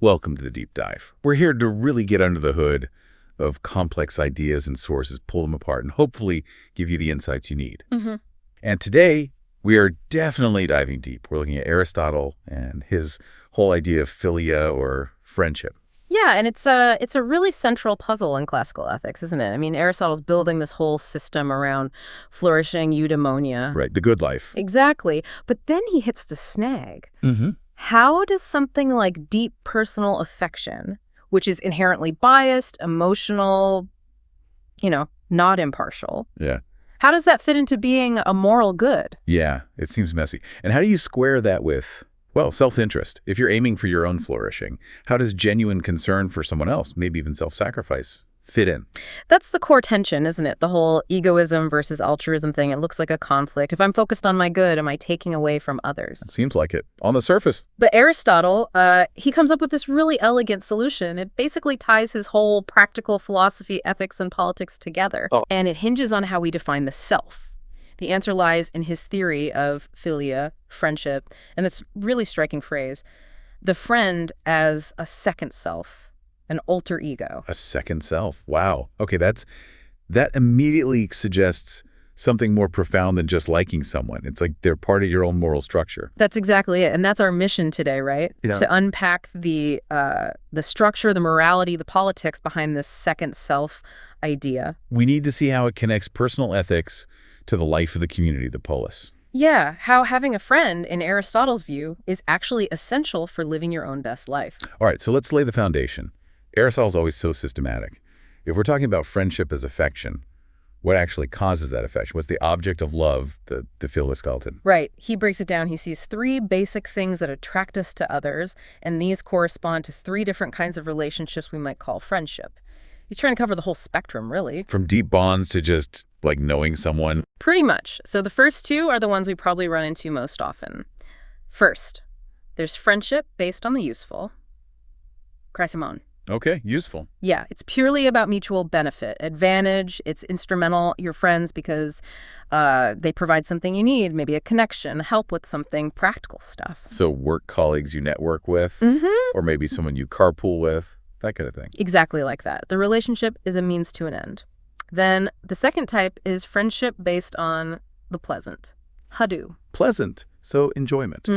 Welcome to the Deep Dive. We're here to really get under the hood of complex ideas and sources, pull them apart, and hopefully give you the insights you need. And today, we are definitely diving deep. We're looking at Aristotle and his whole idea of philia, or friendship. Yeah, and it's a really central puzzle in classical ethics, isn't it? I mean, Aristotle's building this whole system around flourishing eudaimonia. Right, the good life. Exactly. But then he hits the snag. How does something like deep personal affection, which is inherently biased, emotional, not impartial, how does that fit into being a moral good? Yeah, it seems messy. And how do you square that with, well, self-interest? If you're aiming for your own flourishing, how does genuine concern for someone else, maybe even self-sacrifice, fit in? That's the core tension, isn't it? The whole egoism versus altruism thing. It looks like a conflict. If I'm focused on my good, am I taking away from others? It seems like it, on the surface. But Aristotle, he comes up with this really elegant solution. It basically ties his whole practical philosophy, ethics, and politics together. And it hinges on how we define the self. The answer lies in his theory of philia, friendship, and this really striking phrase, the friend as a second self. An alter ego. A second self. Wow. Okay, that immediately suggests something more profound than just liking someone. It's like they're part of your own moral structure. That's exactly it. And that's our mission today, right? To unpack the structure, the morality, the politics behind this second self idea. We need to see how it connects personal ethics to the life of the community, the polis. Yeah, how having a friend, in Aristotle's view, is actually essential for living your own best life. All right, so let's lay the foundation. Aristotle's always so systematic. If we're talking about friendship as affection, what actually causes that affection? What's the object of love, the philia skeleton? Right. He breaks it down. He sees three basic things that attract us to others, and these correspond to three different kinds of relationships we might call friendship. He's trying to cover the whole spectrum, really. From deep bonds to just, like, knowing someone? Pretty much. So the first two are the ones we probably run into most often. First, there's friendship based on the useful. Chrysimon. Okay, useful. Yeah, it's purely about mutual benefit, advantage. It's instrumental, your friends, because they provide something you need, maybe a connection, help with something, practical stuff. So work colleagues you network with, or maybe someone you carpool with, that kind of thing. Exactly like that. The relationship is a means to an end. Then the second type is friendship based on the pleasant. Hadu. Pleasant, so enjoyment.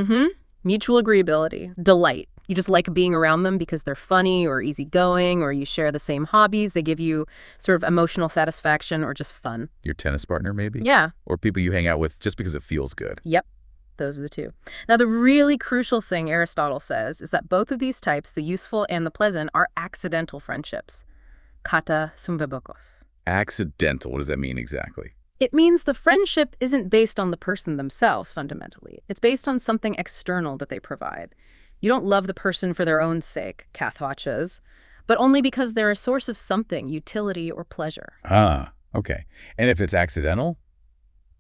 Mutual agreeability, delight. You just like being around them because they're funny or easygoing, or you share the same hobbies. They give you sort of emotional satisfaction or just fun. Your tennis partner, maybe? Yeah. Or people you hang out with just because it feels good. Yep. Those are the two. Now, the really crucial thing Aristotle says is that both of these types, the useful and the pleasant, are accidental friendships. Kata symvibokos. Accidental. What does that mean exactly? It means the friendship isn't based on the person themselves, fundamentally. It's based on something external that they provide. You don't love the person for their own sake, kathvachas, but only because they're a source of something, utility or pleasure. Ah, okay. And if it's accidental,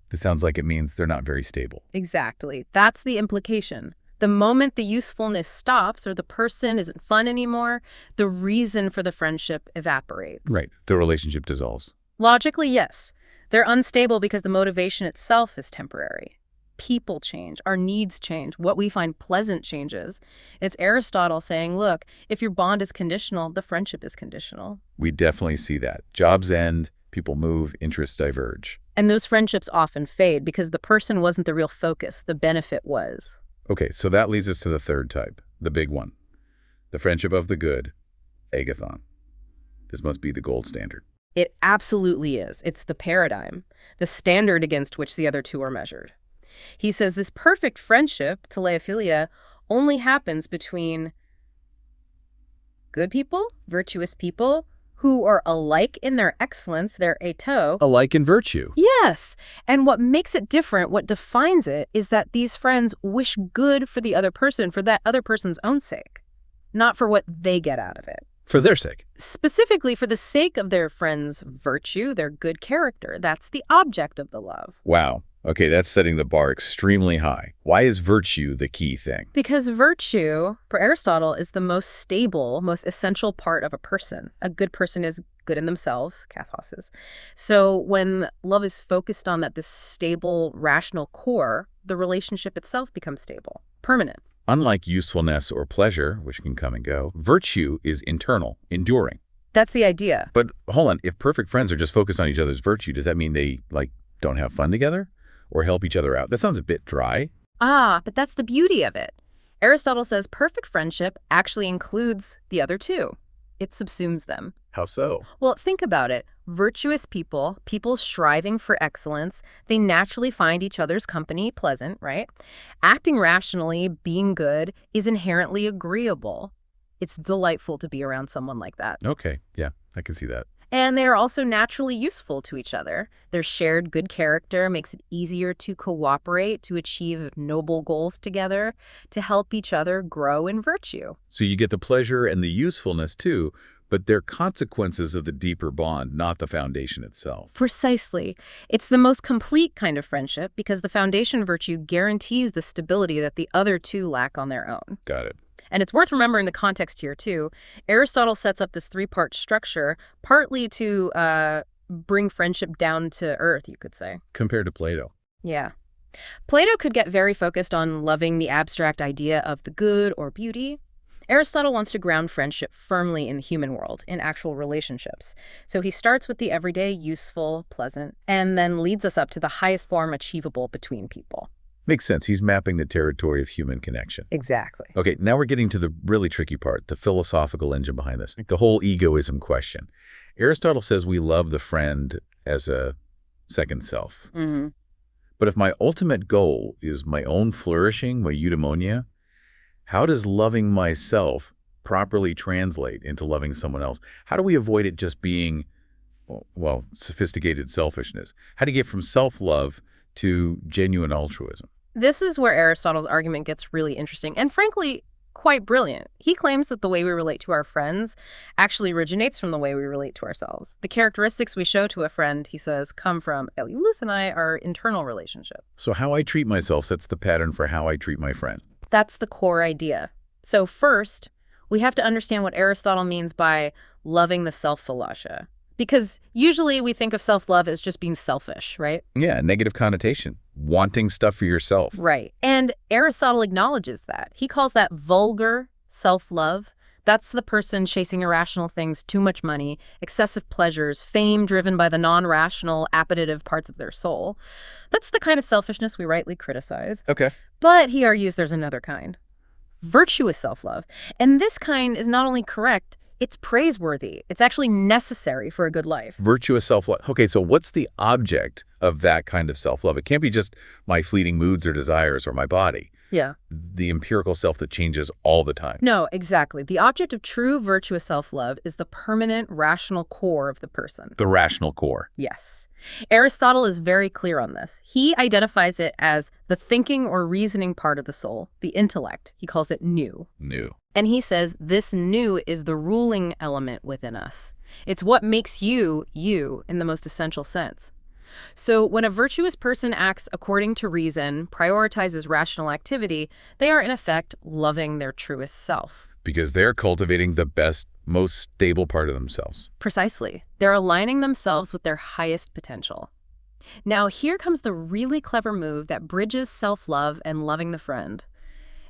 this sounds like it means they're not very stable. Exactly. That's the implication. The moment the usefulness stops or the person isn't fun anymore, the reason for the friendship evaporates. Right. The relationship dissolves. Logically, yes. They're unstable because the motivation itself is temporary. People change, our needs change, what we find pleasant changes. It's Aristotle saying, look, if your bond is conditional, the friendship is conditional. We definitely see that. Jobs end, people move, interests diverge. And those friendships often fade because the person wasn't the real focus, the benefit was. Okay, so that leads us to the third type, the big one. The friendship of the good, agathon. This must be the gold standard. It absolutely is. It's the paradigm, the standard against which the other two are measured. He says this perfect friendship, teleophilia, only happens between good people, virtuous people, who are alike in their excellence, their eto. Alike in virtue. Yes. And what makes it different, what defines it, is that these friends wish good for the other person for that other person's own sake, not for what they get out of it. For their sake. Specifically for the sake of their friend's virtue, their good character. That's the object of the love. Wow. Okay, that's setting the bar extremely high. Why is virtue the key thing? Because virtue, for Aristotle, is the most stable, most essential part of a person. A good person is good in themselves, kathoses. So when love is focused on this stable, rational core, the relationship itself becomes stable, permanent. Unlike usefulness or pleasure, which can come and go, virtue is internal, enduring. That's the idea. But hold on, if perfect friends are just focused on each other's virtue, does that mean they, don't have fun together or help each other out? That sounds a bit dry. But that's the beauty of it. Aristotle says perfect friendship actually includes the other two. It subsumes them. How so? Well, think about it. Virtuous people striving for excellence, they naturally find each other's company pleasant, right? Acting rationally, being good, is inherently agreeable. It's delightful to be around someone like that. Okay, yeah, I can see that. And they are also naturally useful to each other. Their shared good character makes it easier to cooperate, to achieve noble goals together, to help each other grow in virtue. So you get the pleasure and the usefulness too, but they're consequences of the deeper bond, not the foundation itself. Precisely. It's the most complete kind of friendship because the foundation virtue guarantees the stability that the other two lack on their own. Got it. And it's worth remembering the context here, too. Aristotle sets up this three-part structure, partly to bring friendship down to earth, you could say. Compared to Plato. Yeah. Plato could get very focused on loving the abstract idea of the good or beauty. Aristotle wants to ground friendship firmly in the human world, in actual relationships. So he starts with the everyday, useful, pleasant, and then leads us up to the highest form achievable between people. Makes sense. He's mapping the territory of human connection. Exactly. Okay, now we're getting to the really tricky part, the philosophical engine behind this, the whole egoism question. Aristotle says we love the friend as a second self. Mm-hmm. But if my ultimate goal is my own flourishing, my eudaimonia, how does loving myself properly translate into loving someone else? How do we avoid it just being, well, sophisticated selfishness? How do you get from self-love to genuine altruism? This is where Aristotle's argument gets really interesting and, frankly, quite brilliant. He claims that the way we relate to our friends actually originates from the way we relate to ourselves. The characteristics we show to a friend, he says, come from, at least Luth and I, our internal relationship. So how I treat myself sets the pattern for how I treat my friend. That's the core idea. So first, we have to understand what Aristotle means by loving the self-philia. Because usually we think of self-love as just being selfish, right? Yeah, negative connotation. Wanting stuff for yourself. Right. And Aristotle acknowledges that. He calls that vulgar self-love. That's the person chasing irrational things, too much money, excessive pleasures, fame driven by the non-rational, appetitive parts of their soul. That's the kind of selfishness we rightly criticize. Okay. But he argues there's another kind. Virtuous self-love. And this kind is not only correct, it's praiseworthy. It's actually necessary for a good life. Virtuous self-love. Okay, so what's the object of that kind of self-love? It can't be just my fleeting moods or desires or my body. Yeah. The empirical self that changes all the time. No, exactly. The object of true virtuous self-love is the permanent rational core of the person. The rational core. Yes. Aristotle is very clear on this. He identifies it as the thinking or reasoning part of the soul, the intellect. He calls it nous. Nous. And he says this nous is the ruling element within us. It's what makes you, you, in the most essential sense. So when a virtuous person acts according to reason, prioritizes rational activity, they are in effect loving their truest self. Because they're cultivating the best, most stable part of themselves. Precisely. They're aligning themselves with their highest potential. Now, here comes the really clever move that bridges self-love and loving the friend.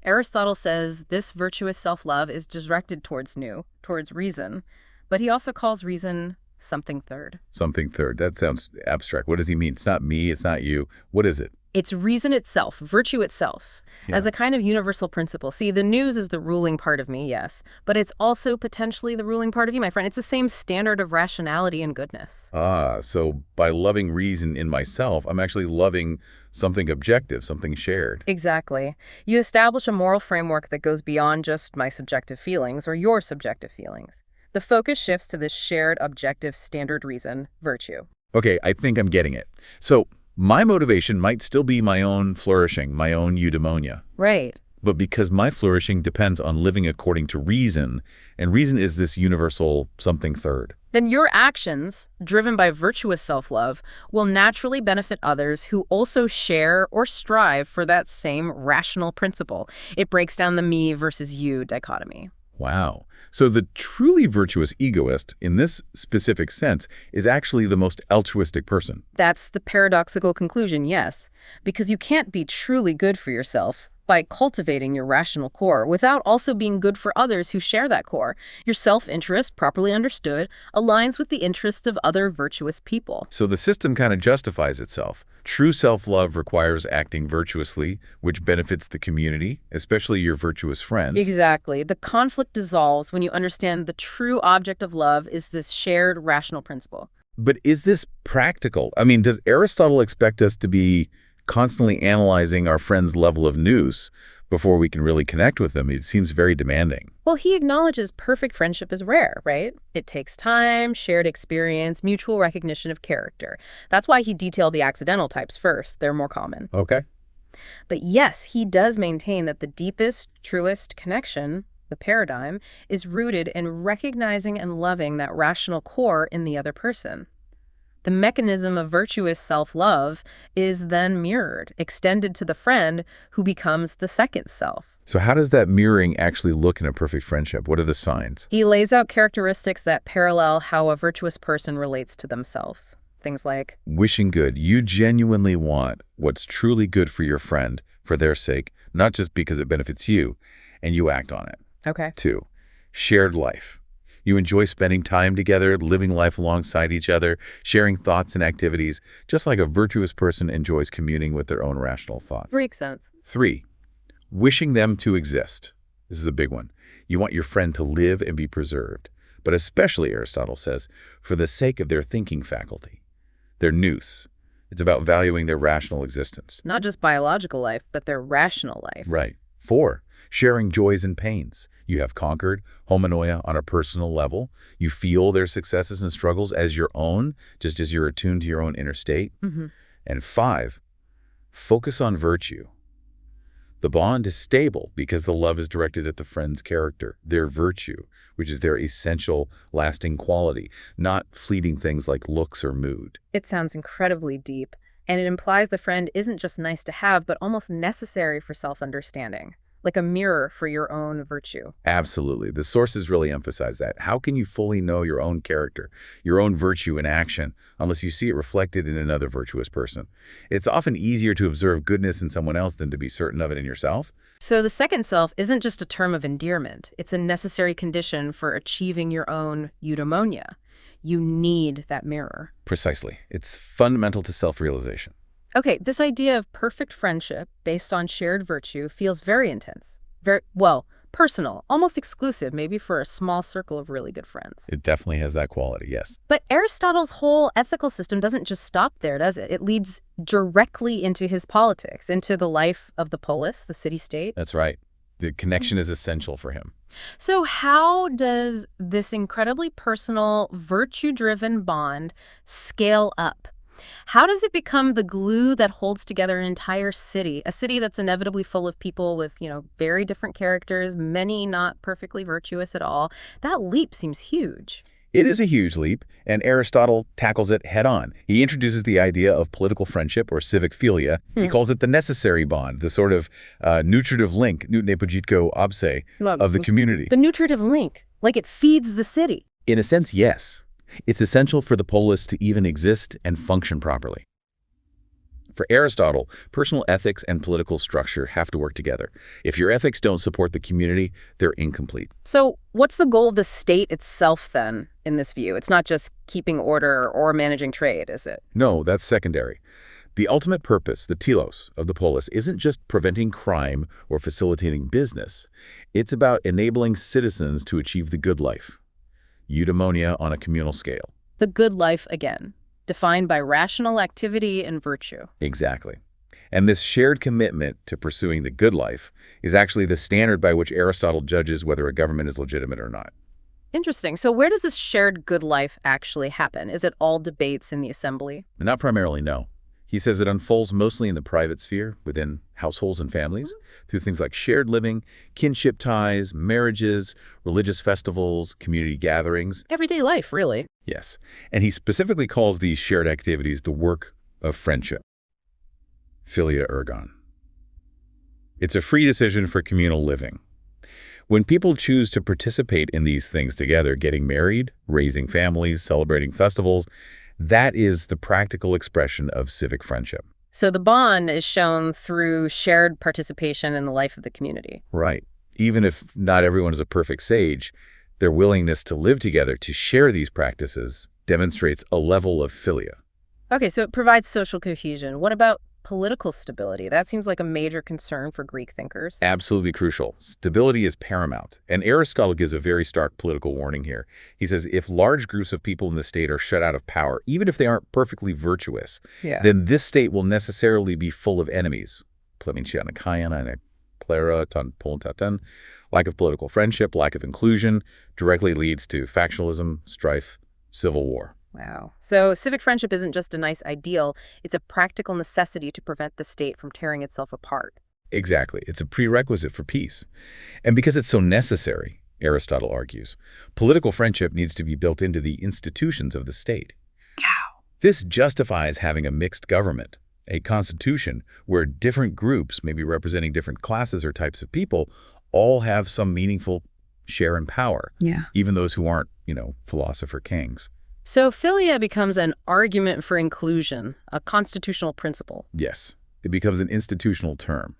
Aristotle says this virtuous self-love is directed towards nous, towards reason, but he also calls reason something third. Something third. That sounds abstract. What does he mean? It's not me, it's not you. What is it? It's reason itself, virtue itself, as a kind of universal principle. See, the nous is the ruling part of me, yes, but it's also potentially the ruling part of you, my friend. It's the same standard of rationality and goodness. So by loving reason in myself, I'm actually loving something objective, something shared. Exactly. You establish a moral framework that goes beyond just my subjective feelings or your subjective feelings. The focus shifts to this shared, objective, standard reason, virtue. Okay, I think I'm getting it. So my motivation might still be my own flourishing, my own eudaimonia. Right. But because my flourishing depends on living according to reason, and reason is this universal something third. Then your actions, driven by virtuous self-love, will naturally benefit others who also share or strive for that same rational principle. It breaks down the me versus you dichotomy. Wow. So the truly virtuous egoist, in this specific sense, is actually the most altruistic person. That's the paradoxical conclusion, yes. Because you can't be truly good for yourself, By cultivating your rational core without also being good for others who share that core. Your self-interest, properly understood, aligns with the interests of other virtuous people. So the system kind of justifies itself. True self-love requires acting virtuously, which benefits the community, especially your virtuous friends. Exactly. The conflict dissolves when you understand the true object of love is this shared rational principle. But is this practical? I mean, does Aristotle expect us to be constantly analyzing our friends' level of nous before we can really connect with them? It seems very demanding. Well, he acknowledges perfect friendship is rare, right? It takes time, shared experience, mutual recognition of character. That's why he detailed the accidental types first. They're more common. Okay. But yes, he does maintain that the deepest, truest connection, the paradigm, is rooted in recognizing and loving that rational core in the other person. The mechanism of virtuous self-love is then mirrored, extended to the friend who becomes the second self. So how does that mirroring actually look in a perfect friendship? What are the signs? He lays out characteristics that parallel how a virtuous person relates to themselves. Things like Wishing good. You genuinely want what's truly good for your friend, for their sake, not just because it benefits you, and you act on it. Okay. 2, shared life. You enjoy spending time together, living life alongside each other, sharing thoughts and activities, just like a virtuous person enjoys communing with their own rational thoughts. Makes sense. 3, wishing them to exist. This is a big one. You want your friend to live and be preserved, but especially, Aristotle says, for the sake of their thinking faculty, their nous. It's about valuing their rational existence. Not just biological life, but their rational life. Right. 4, sharing joys and pains. You have conquered homonoia on a personal level. You feel their successes and struggles as your own, just as you're attuned to your own inner state. And 5, focus on virtue. The bond is stable because the love is directed at the friend's character, their virtue, which is their essential, lasting quality, not fleeting things like looks or mood. It sounds incredibly deep, and it implies the friend isn't just nice to have, but almost necessary for self-understanding. Like a mirror for your own virtue. Absolutely. The sources really emphasize that. How can you fully know your own character, your own virtue in action, unless you see it reflected in another virtuous person? It's often easier to observe goodness in someone else than to be certain of it in yourself. So the second self isn't just a term of endearment. It's a necessary condition for achieving your own eudaimonia. You need that mirror. Precisely. It's fundamental to self-realization. Okay, this idea of perfect friendship based on shared virtue feels very intense. Very, well, personal, almost exclusive, maybe for a small circle of really good friends. It definitely has that quality, yes. But Aristotle's whole ethical system doesn't just stop there, does it? It leads directly into his politics, into the life of the polis, the city-state. That's right. The connection is essential for him. So how does this incredibly personal, virtue-driven bond scale up? How does it become the glue that holds together an entire city, a city that's inevitably full of people with, very different characters, many not perfectly virtuous at all? That leap seems huge. It is a huge leap, and Aristotle tackles it head on. He introduces the idea of political friendship, or civic philia. He calls it the necessary bond, the sort of nutritive link, neupogitko obse, of the community. The nutritive link, like it feeds the city. In a sense, yes. It's essential for the polis to even exist and function properly. For Aristotle, personal ethics and political structure have to work together. If your ethics don't support the community, they're incomplete. So what's the goal of the state itself, then, in this view? It's not just keeping order or managing trade, is it? No, that's secondary. The ultimate purpose, the telos, of the polis isn't just preventing crime or facilitating business. It's about enabling citizens to achieve the good life. Eudaimonia on a communal scale. The good life, again, defined by rational activity and virtue. Exactly. And this shared commitment to pursuing the good life is actually the standard by which Aristotle judges whether a government is legitimate or not. Interesting. So where does this shared good life actually happen? Is it all debates in the assembly? Not primarily, no. He says it unfolds mostly in the private sphere, within households and families, through things like shared living, kinship ties, marriages, religious festivals, community gatherings. Everyday life, really. Yes. And he specifically calls these shared activities the work of friendship. Philia ergon. It's a free decision for communal living. When people choose to participate in these things together, getting married, raising families, celebrating festivals, that is the practical expression of civic friendship. So the bond is shown through shared participation in the life of the community. Right. Even if not everyone is a perfect sage, their willingness to live together to share these practices demonstrates a level of philia. Okay, so it provides social cohesion. What about political stability? That seems like a major concern for Greek thinkers. Absolutely crucial. Stability is paramount. And Aristotle gives a very stark political warning here. He says if large groups of people in the state are shut out of power, even if they aren't perfectly virtuous, then this state will necessarily be full of enemies. Lack of political friendship, lack of inclusion directly leads to factionalism, strife, civil war. Wow. So civic friendship isn't just a nice ideal, it's a practical necessity to prevent the state from tearing itself apart. Exactly. It's a prerequisite for peace. And because it's so necessary, Aristotle argues, political friendship needs to be built into the institutions of the state. This justifies having a mixed government, a constitution where different groups, maybe representing different classes or types of people, all have some meaningful share in power, even those who aren't, philosopher kings. So philia becomes an argument for inclusion, a constitutional principle. Yes, it becomes an institutional term.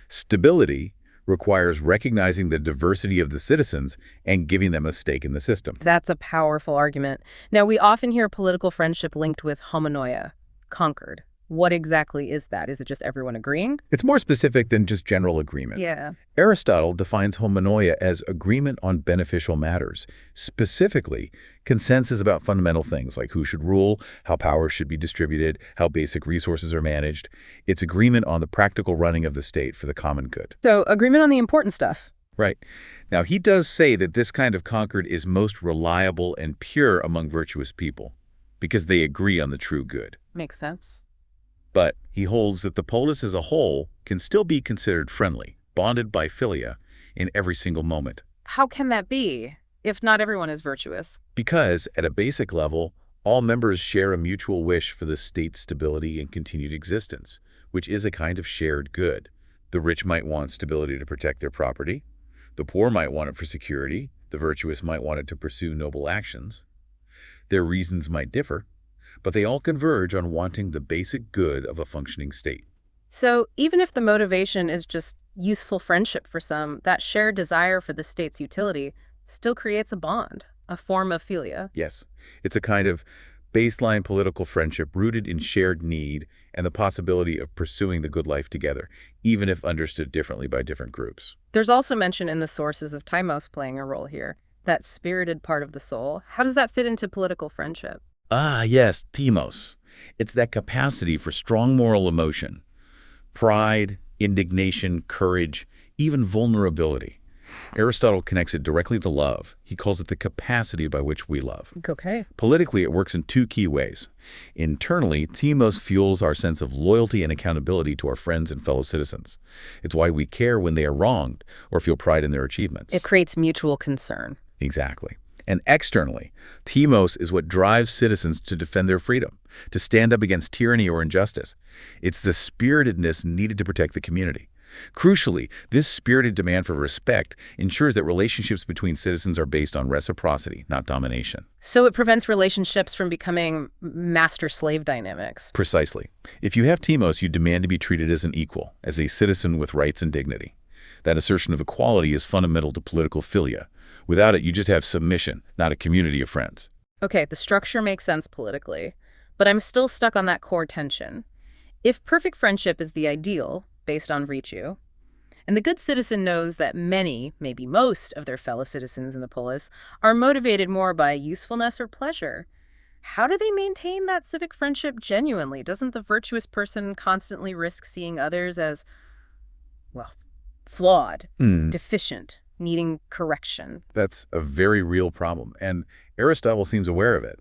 Stability requires recognizing the diversity of the citizens and giving them a stake in the system. That's a powerful argument. Now, we often hear political friendship linked with homonoia, concord. What exactly is that? Is it just everyone agreeing? It's more specific than just general agreement. Aristotle defines homonoia as agreement on beneficial matters, specifically consensus about fundamental things like who should rule, how power should be distributed, how basic resources are managed. It's agreement on the practical running of the state for the common good. So agreement on the important stuff. Right. Now, he does say that this kind of concord is most reliable and pure among virtuous people because they agree on the true good. Makes sense. But he holds that the polis as a whole can still be considered friendly, bonded by philia in every single moment. How can that be, if not everyone is virtuous? Because, at a basic level, all members share a mutual wish for the state's stability and continued existence, which is a kind of shared good. The rich might want stability to protect their property. The poor might want it for security. The virtuous might want it to pursue noble actions. Their reasons might differ, but they all converge on wanting the basic good of a functioning state. So even if the motivation is just useful friendship for some, that shared desire for the state's utility still creates a bond, a form of philia. Yes, it's a kind of baseline political friendship rooted in shared need and the possibility of pursuing the good life together, even if understood differently by different groups. There's also mention in the sources of Timos playing a role here, that spirited part of the soul. How does that fit into political friendship? Ah, yes, timos. It's that capacity for strong moral emotion. Pride, indignation, courage, even vulnerability. Aristotle connects it directly to love. He calls it the capacity by which we love. Okay. Politically, it works in two key ways. Internally, timos fuels our sense of loyalty and accountability to our friends and fellow citizens. It's why we care when they are wronged or feel pride in their achievements. It creates mutual concern. Exactly. And externally, timos is what drives citizens to defend their freedom, to stand up against tyranny or injustice. It's the spiritedness needed to protect the community. Crucially, this spirited demand for respect ensures that relationships between citizens are based on reciprocity, not domination. So it prevents relationships from becoming master-slave dynamics. Precisely. If you have timos, you demand to be treated as an equal, as a citizen with rights and dignity. That assertion of equality is fundamental to political philia. Without it, you just have submission, not a community of friends. Okay, the structure makes sense politically, but I'm still stuck on that core tension. If perfect friendship is the ideal, based on virtue, and the good citizen knows that many, maybe most, of their fellow citizens in the polis are motivated more by usefulness or pleasure, how do they maintain that civic friendship genuinely? Doesn't the virtuous person constantly risk seeing others as, well, flawed, deficient, needing correction? That's a very real problem, and Aristotle seems aware of it.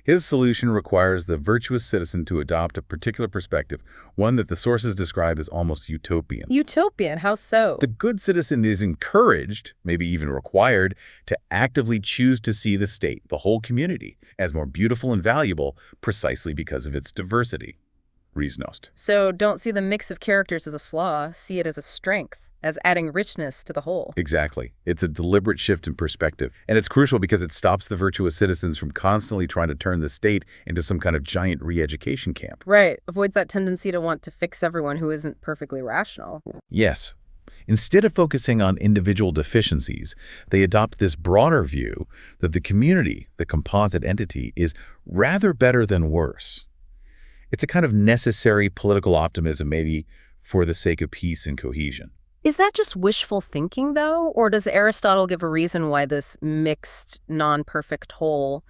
His solution requires the virtuous citizen to adopt a particular perspective, one that the sources describe as almost utopian. Utopian? How so? The good citizen is encouraged, maybe even required, to actively choose to see the state, the whole community, as more beautiful and valuable precisely because of its diversity. Reasnost. So don't see the mix of characters as a flaw, see it as a strength. as adding richness to the whole. Exactly. It's a deliberate shift in perspective. And it's crucial because it stops the virtuous citizens from constantly trying to turn the state into some kind of giant re-education camp. Right. Avoids that tendency to want to fix everyone who isn't perfectly rational. Yes. Instead of focusing on individual deficiencies, they adopt this broader view that the community, the composite entity, is rather better than worse. It's a kind of necessary political optimism, maybe for the sake of peace and cohesion. Is that just wishful thinking, though? Or does Aristotle give a reason why this mixed, non-perfect whole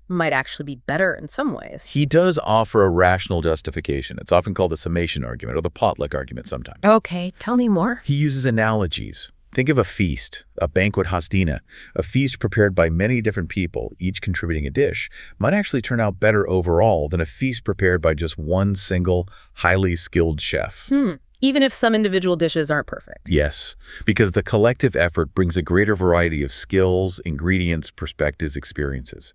might actually be better in some ways? He does offer a rational justification. It's often called the summation argument or the potluck argument sometimes. Okay, tell me more. He uses analogies. Think of a feast, a banquet hostina. A feast prepared by many different people, each contributing a dish, might actually turn out better overall than a feast prepared by just one single, highly skilled chef. Even if some individual dishes aren't perfect. Yes, because the collective effort brings a greater variety of skills, ingredients, perspectives, experiences.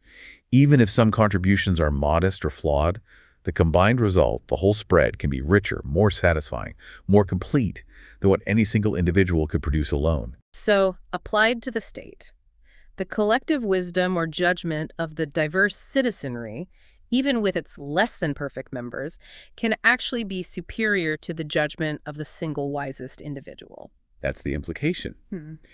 Even if some contributions are modest or flawed, the combined result, the whole spread, can be richer, more satisfying, more complete than what any single individual could produce alone. So, applied to the state, the collective wisdom or judgment of the diverse citizenry, even with its less than perfect members, can actually be superior to the judgment of the single wisest individual. That's the implication.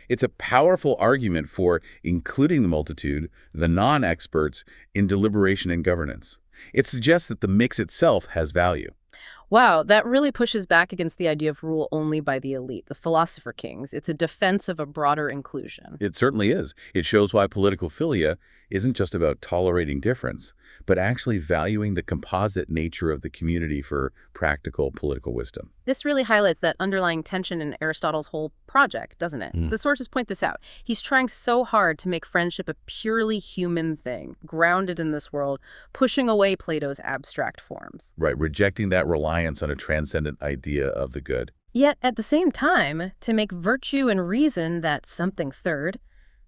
It's a powerful argument for including the multitude, the non-experts, in deliberation and governance. It suggests that the mix itself has value. Wow, that really pushes back against the idea of rule only by the elite, the philosopher kings. It's a defense of a broader inclusion. It certainly is. It shows why political philia isn't just about tolerating difference, but actually valuing the composite nature of the community for practical political wisdom. This really highlights that underlying tension in Aristotle's whole project, doesn't it? The sources point this out. He's trying so hard to make friendship a purely human thing, grounded in this world, pushing away Plato's abstract forms. Right, rejecting that reliance on a transcendent idea of the good. Yet, at the same time, to make virtue and reason that something third,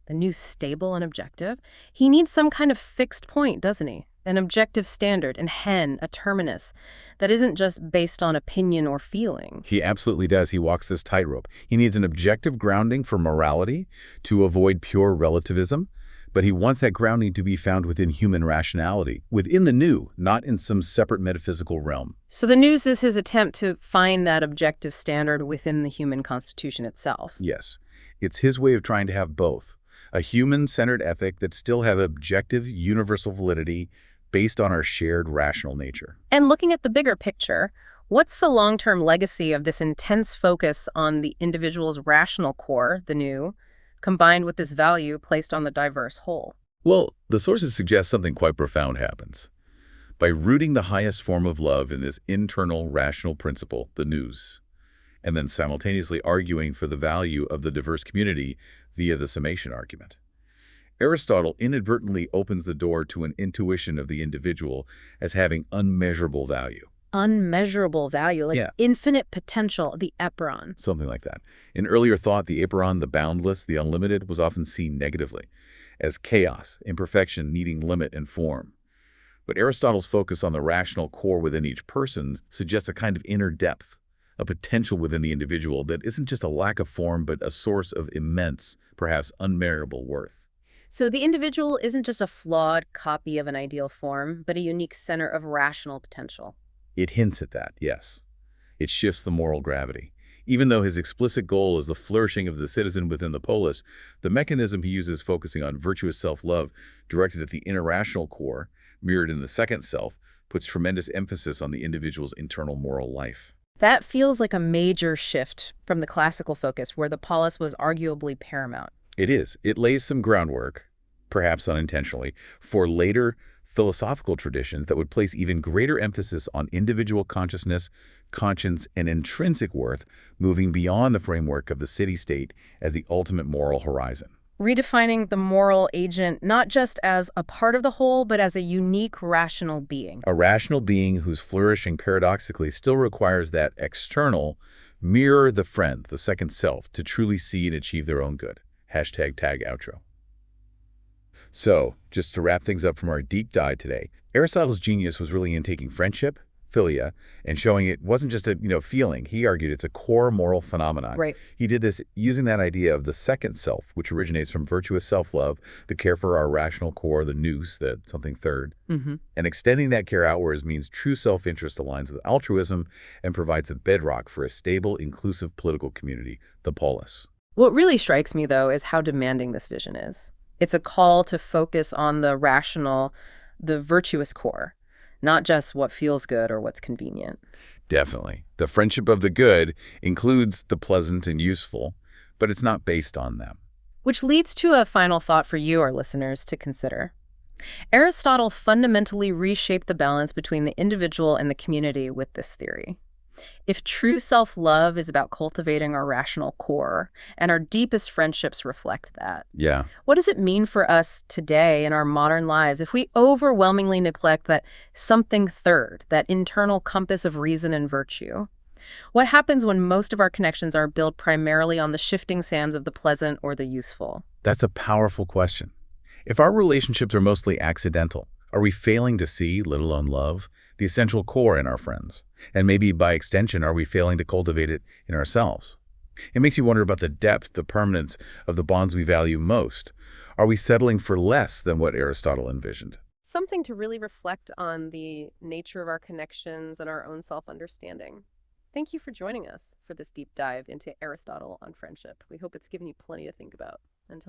the new stable and objective, he needs some kind of fixed point, doesn't he? An objective standard, an a terminus, that isn't just based on opinion or feeling. He absolutely does. He walks this tightrope. He needs an objective grounding for morality to avoid pure relativism, but he wants that grounding to be found within human rationality, within the new, not in some separate metaphysical realm. So the nous is his attempt to find that objective standard within the human constitution itself. Yes. It's his way of trying to have both. A human-centered ethic that still have objective, universal validity based on our shared rational nature. And looking at the bigger picture, what's the long-term legacy of this intense focus on the individual's rational core, the new, combined with this value placed on the diverse whole? Well, the sources suggest something quite profound happens. By rooting the highest form of love in this internal rational principle, the nous, and then simultaneously arguing for the value of the diverse community via the summation argument. Aristotle inadvertently opens the door to an intuition of the individual as having unmeasurable value. Unmeasurable value, like infinite potential, the eperon. Something like that. In earlier thought, the eperon, the boundless, the unlimited, was often seen negatively, as chaos, imperfection needing limit and form. But Aristotle's focus on the rational core within each person suggests a kind of inner depth, a potential within the individual that isn't just a lack of form, but a source of immense, perhaps unmeasurable worth. So the individual isn't just a flawed copy of an ideal form, but a unique center of rational potential. It hints at that, yes. It shifts the moral gravity. Even though his explicit goal is the flourishing of the citizen within the polis, the mechanism he uses focusing on virtuous self-love, directed at the interrational core, mirrored in the second self, puts tremendous emphasis on the individual's internal moral life. That feels like a major shift from the classical focus, where the polis was arguably paramount. It is. It lays some groundwork, perhaps unintentionally, for later philosophical traditions that would place even greater emphasis on individual consciousness, conscience, and intrinsic worth, moving beyond the framework of the city-state as the ultimate moral horizon. Redefining the moral agent not just as a part of the whole, but as a unique rational being. A rational being whose flourishing paradoxically still requires that external mirror the friend, the second self, to truly see and achieve their own good. #tag outro. So, just to wrap things up from our deep dive today, Aristotle's genius was really in taking friendship, Philia, and showing it wasn't just a feeling. He argued it's a core moral phenomenon. Right. He did this using that idea of the second self, which originates from virtuous self-love, the care for our rational core, the nous, the something third. Mm-hmm. And extending that care outwards means true self-interest aligns with altruism and provides the bedrock for a stable, inclusive political community, the polis. What really strikes me, though, is how demanding this vision is. It's a call to focus on the rational, the virtuous core, not just what feels good or what's convenient. Definitely. The friendship of the good includes the pleasant and useful, but it's not based on them. Which leads to a final thought for you, our listeners, to consider. Aristotle fundamentally reshaped the balance between the individual and the community with this theory. If true self-love is about cultivating our rational core, and our deepest friendships reflect that, Yeah. what does it mean for us today in our modern lives if we overwhelmingly neglect that something third, that internal compass of reason and virtue? What happens when most of our connections are built primarily on the shifting sands of the pleasant or the useful? That's a powerful question. If our relationships are mostly accidental, are we failing to see, let alone love, the essential core in our friends? And maybe by extension, are we failing to cultivate it in ourselves? It makes you wonder about the depth, the permanence of the bonds we value most. Are we settling for less than what Aristotle envisioned? Something to really reflect on the nature of our connections and our own self-understanding. Thank you for joining us for this deep dive into Aristotle on friendship. We hope it's given you plenty to think about.